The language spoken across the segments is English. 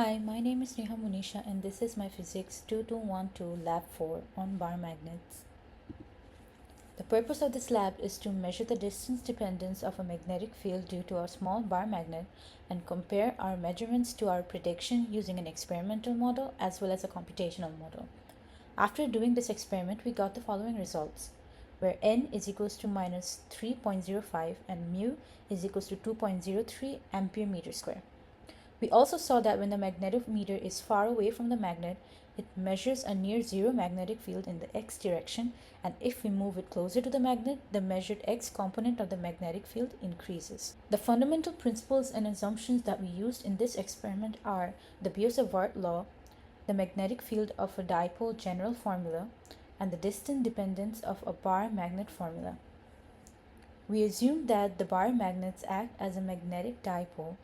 Hi, my name is Neha Munisha and this is my Physics 2212 Lab 4 on bar magnets. The purpose of this lab is to measure the distance dependence of a magnetic field due to a small bar magnet and compare our measurements to our prediction using an experimental model as well as a computational model. After doing this experiment, we got the following results, where n is equals to minus 3.05 and mu is equals to 2.03 ampere meter square. We also saw that when the magnetometer is far away from the magnet, it measures a near zero magnetic field in the x direction, and if we move it closer to the magnet, the measured x component of the magnetic field increases. The fundamental principles and assumptions that we used in this experiment are the Biot-Savart law, the magnetic field of a dipole general formula, and the distance dependence of a bar magnet formula. We assumed that the bar magnets act as a magnetic dipole,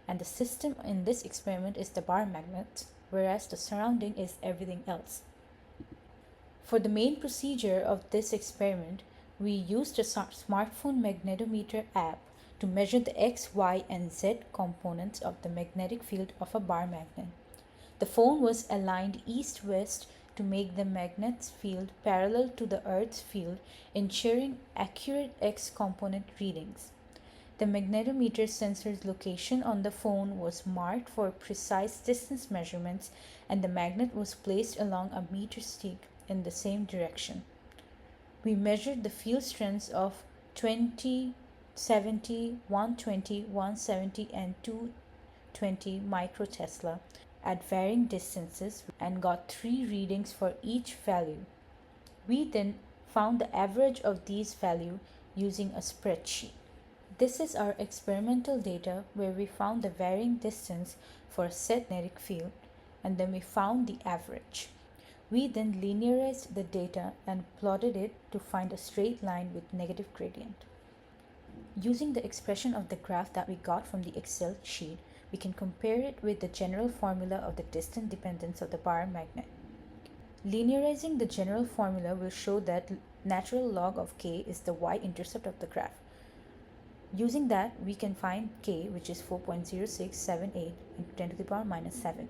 and the system in this experiment is the bar magnet, whereas the surrounding is everything else. For the main procedure of this experiment, we used a smartphone magnetometer app to measure the x, y, and z components of the magnetic field of a bar magnet. The phone was aligned east-west to make the magnet's field parallel to the Earth's field, ensuring accurate x component readings. The magnetometer sensor's location on the phone was marked for precise distance measurements, and the magnet was placed along a meter stick in the same direction. We measured the field strengths of 20, 70, 120, 170, and 220 microtesla at varying distances and got 3 readings for each value. We then found the average of these values using a spreadsheet. This is our experimental data where we found the varying distance for a set magnetic field, and then we found the average. We then linearized the data and plotted it to find a straight line with negative gradient. Using the expression of the graph that we got from the Excel sheet, we can compare it with the general formula of the distance dependence of the bar magnet. Linearizing the general formula will show that natural log of k is the y-intercept of the graph. Using that, we can find k, which is 4.0678 into 10 to the power minus 7.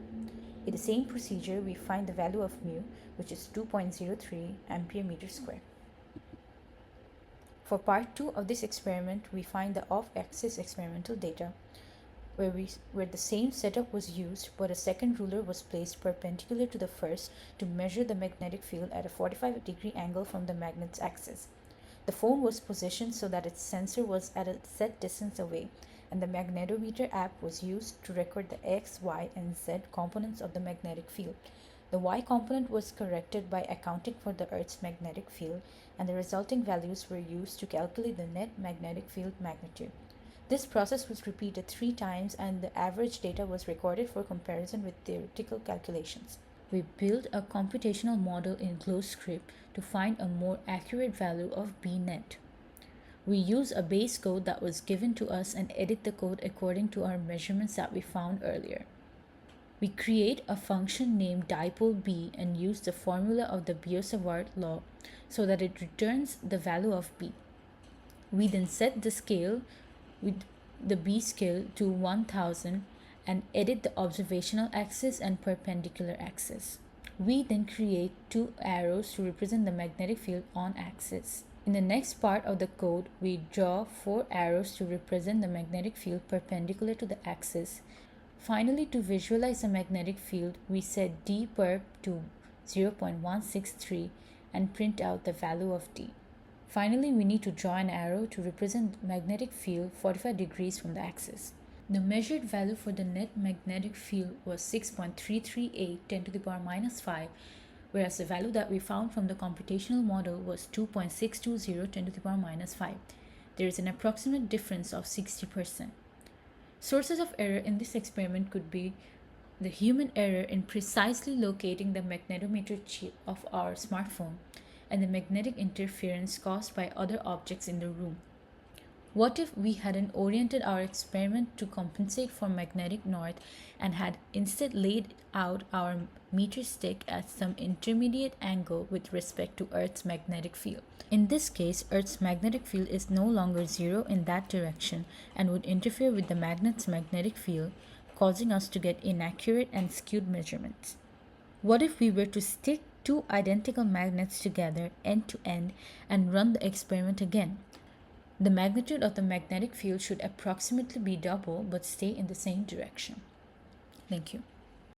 In the same procedure, we find the value of mu, which is 2.03 ampere meter square. For part 2 of this experiment, we find the off-axis experimental data, where the same setup was used, but a second ruler was placed perpendicular to the first to measure the magnetic field at a 45-degree angle from the magnet's axis. The phone was positioned so that its sensor was at a set distance away, and the magnetometer app was used to record the x, y, and z components of the magnetic field. The y component was corrected by accounting for the Earth's magnetic field, and the resulting values were used to calculate the net magnetic field magnitude. This process was repeated 3 times, and the average data was recorded for comparison with theoretical calculations. We built a computational model in GlowScript to find a more accurate value of B net. We use a base code that was given to us and edit the code according to our measurements that we found earlier. We create a function named dipole B and use the formula of the Biot-Savart law so that it returns the value of B. We then set the scale with the B scale to 1000 and edit the observational axis and perpendicular axis. We then create 2 arrows to represent the magnetic field on axis. In the next part of the code, we draw 4 arrows to represent the magnetic field perpendicular to the axis. Finally, to visualize the magnetic field, we set d perp to 0.163 and print out the value of d. Finally, we need to draw an arrow to represent the magnetic field 45 degrees from the axis. The measured value for the net magnetic field was 6.338 10 to the power minus 5, whereas the value that we found from the computational model was 2.620 10 to the power minus 5. There is an approximate difference of 60%. Sources of error in this experiment could be the human error in precisely locating the magnetometer chip of our smartphone and the magnetic interference caused by other objects in the room. What if we hadn't oriented our experiment to compensate for magnetic north and had instead laid out our meter stick at some intermediate angle with respect to Earth's magnetic field? In this case, Earth's magnetic field is no longer zero in that direction and would interfere with the magnet's magnetic field, causing us to get inaccurate and skewed measurements. What if we were to stick two identical magnets together end to end and run the experiment again? The magnitude of the magnetic field should approximately be double but stay in the same direction. Thank you.